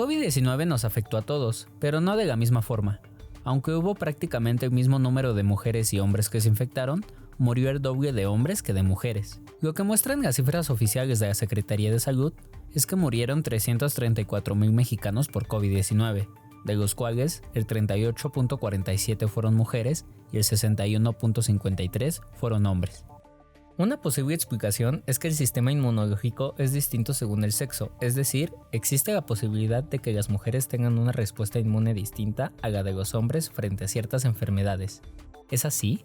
COVID-19 nos afectó a todos, pero no de la misma forma. Aunque hubo prácticamente el mismo número de mujeres y hombres que se infectaron, murió el doble de hombres que de mujeres. Lo que muestran las cifras oficiales de la Secretaría de Salud es que murieron 334,000 mexicanos por COVID-19, de los cuales el 38.47 fueron mujeres y el 61.53 fueron hombres. Una posible explicación es que el sistema inmunológico es distinto según el sexo, es decir, existe la posibilidad de que las mujeres tengan una respuesta inmune distinta a la de los hombres frente a ciertas enfermedades. ¿Es así?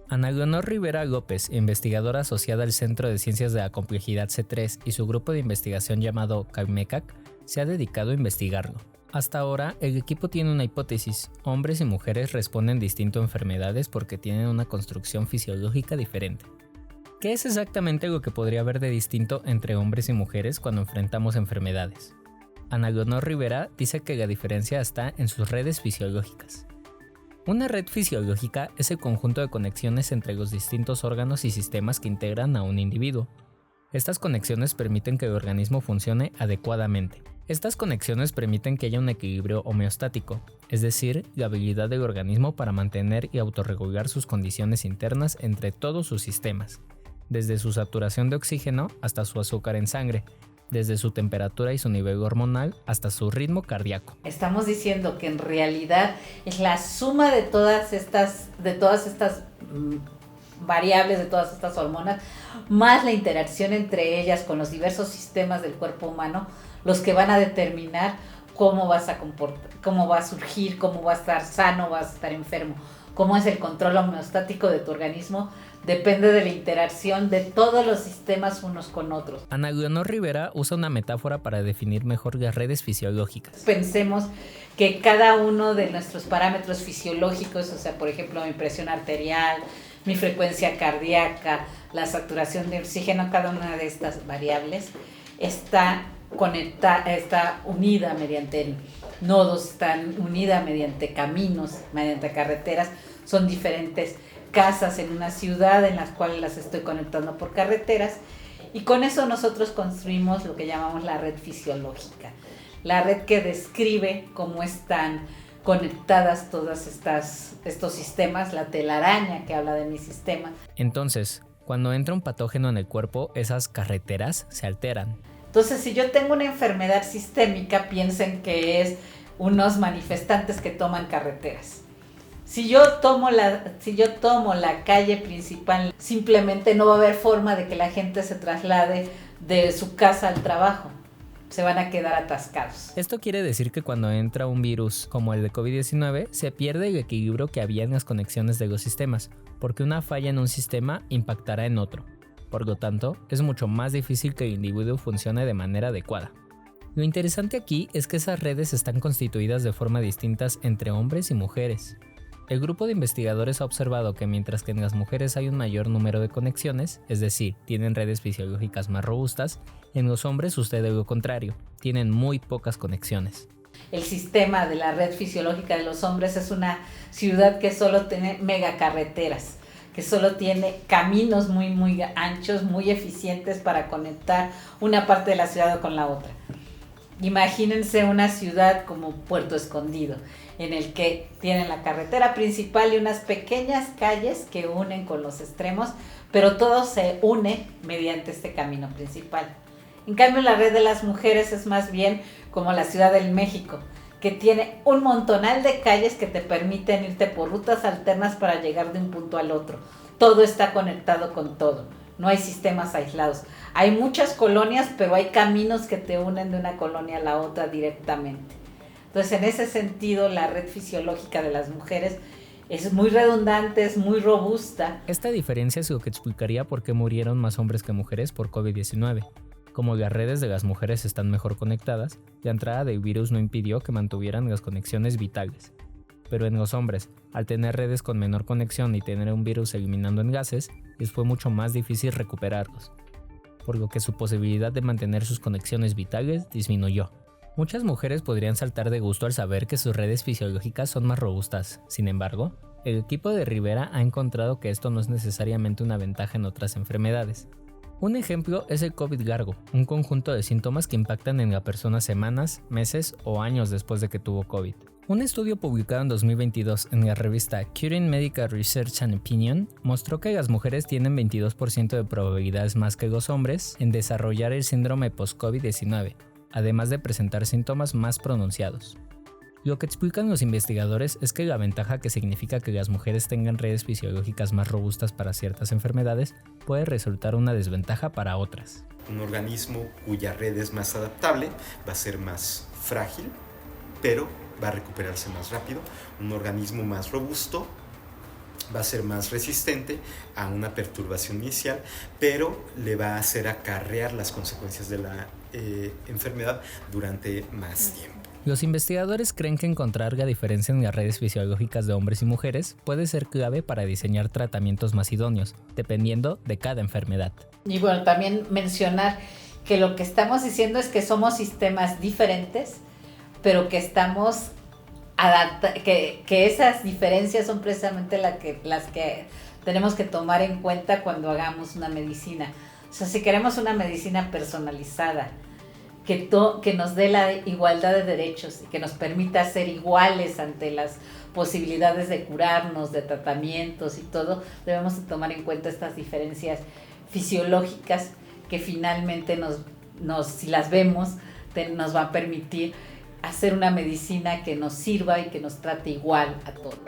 Ana Leonor Rivera López, investigadora asociada al Centro de Ciencias de la Complejidad C3 y su grupo de investigación llamado CalMecac, se ha dedicado a investigarlo. Hasta ahora, el equipo tiene una hipótesis: hombres y mujeres responden distinto a enfermedades porque tienen una construcción fisiológica diferente. ¿Qué es exactamente lo que podría haber de distinto entre hombres y mujeres cuando enfrentamos enfermedades? Ana Leonor Rivera dice que la diferencia está en sus redes fisiológicas. Una red fisiológica es el conjunto de conexiones entre los distintos órganos y sistemas que integran a un individuo. Estas conexiones permiten que el organismo funcione adecuadamente. Estas conexiones permiten que haya un equilibrio homeostático, es decir, la habilidad del organismo para mantener y autorregular sus condiciones internas entre todos sus sistemas, desde su saturación de oxígeno hasta su azúcar en sangre, desde su temperatura y su nivel hormonal hasta su ritmo cardíaco. Estamos diciendo que en realidad es la suma de todas estas variables, de todas estas hormonas, más la interacción entre ellas con los diversos sistemas del cuerpo humano, los que van a determinar cómo vas a comportar, cómo va a surgir, cómo va a estar sano, vas a estar enfermo, cómo es el control homeostático de tu organismo. Depende de la interacción de todos los sistemas unos con otros. Ana Leonor Rivera usa una metáfora para definir mejor las redes fisiológicas. Pensemos que cada uno de nuestros parámetros fisiológicos, o sea, por ejemplo, mi presión arterial, mi frecuencia cardíaca, la saturación de oxígeno, cada una de estas variables está unida mediante nodos, está unida mediante caminos, mediante carreteras, son diferentes casas en una ciudad en las cuales las estoy conectando por carreteras, y con eso nosotros construimos lo que llamamos la red fisiológica, la red que describe cómo están conectadas todos estos sistemas, la telaraña que habla de mi sistema. Entonces, cuando entra un patógeno en el cuerpo, esas carreteras se alteran. Entonces, si yo tengo una enfermedad sistémica, piensen que es unos manifestantes que toman carreteras. Si yo tomo la calle principal, simplemente no va a haber forma de que la gente se traslade de su casa al trabajo. Se van a quedar atascados. Esto quiere decir que cuando entra un virus como el de COVID-19, se pierde el equilibrio que había en las conexiones de los sistemas, porque una falla en un sistema impactará en otro. Por lo tanto, es mucho más difícil que el individuo funcione de manera adecuada. Lo interesante aquí es que esas redes están constituidas de forma distintas entre hombres y mujeres. El grupo de investigadores ha observado que mientras que en las mujeres hay un mayor número de conexiones, es decir, tienen redes fisiológicas más robustas, en los hombres sucede lo contrario, tienen muy pocas conexiones. El sistema de la red fisiológica de los hombres es una ciudad que solo tiene megacarreteras, que solo tiene caminos muy anchos, muy eficientes para conectar una parte de la ciudad con la otra. Imagínense una ciudad como Puerto Escondido, en el que tienen la carretera principal y unas pequeñas calles que unen con los extremos, pero todo se une mediante este camino principal. En cambio, la red de las mujeres es más bien como la Ciudad de México, que tiene un montonal de calles que te permiten irte por rutas alternas para llegar de un punto al otro. Todo está conectado con todo, no hay sistemas aislados. Hay muchas colonias, pero hay caminos que te unen de una colonia a la otra directamente. Entonces, en ese sentido, la red fisiológica de las mujeres es muy redundante, es muy robusta. Esta diferencia es lo que explicaría por qué murieron más hombres que mujeres por COVID-19. Como las redes de las mujeres están mejor conectadas, la entrada del virus no impidió que mantuvieran las conexiones vitales. Pero en los hombres, al tener redes con menor conexión y tener un virus eliminando enlaces, les fue mucho más difícil recuperarlos, por lo que su posibilidad de mantener sus conexiones vitales disminuyó. Muchas mujeres podrían saltar de gusto al saber que sus redes fisiológicas son más robustas. Sin embargo, el equipo de Rivera ha encontrado que esto no es necesariamente una ventaja en otras enfermedades. Un ejemplo es el COVID largo, un conjunto de síntomas que impactan en la persona semanas, meses o años después de que tuvo COVID. Un estudio publicado en 2022 en la revista Current Medical Research and Opinion mostró que las mujeres tienen 22% de probabilidades más que los hombres en desarrollar el síndrome post-COVID-19, además de presentar síntomas más pronunciados. Lo que explican los investigadores es que la ventaja que significa que las mujeres tengan redes fisiológicas más robustas para ciertas enfermedades puede resultar una desventaja para otras. Un organismo cuya red es más adaptable va a ser más frágil, pero va a recuperarse más rápido. Un organismo más robusto va a ser más resistente a una perturbación inicial, pero le va a hacer acarrear las consecuencias de la enfermedad durante más tiempo. Los investigadores creen que encontrar la diferencia en las redes fisiológicas de hombres y mujeres puede ser clave para diseñar tratamientos más idóneos, dependiendo de cada enfermedad. Y bueno, también mencionar que lo que estamos diciendo es que somos sistemas diferentes, pero que estamos que esas diferencias son precisamente las que tenemos que tomar en cuenta cuando hagamos una medicina. O sea, si queremos una medicina personalizada, que nos dé la igualdad de derechos y que nos permita ser iguales ante las posibilidades de curarnos, de tratamientos y todo, debemos de tomar en cuenta estas diferencias fisiológicas que finalmente si las vemos, nos va a permitir hacer una medicina que nos sirva y que nos trate igual a todos.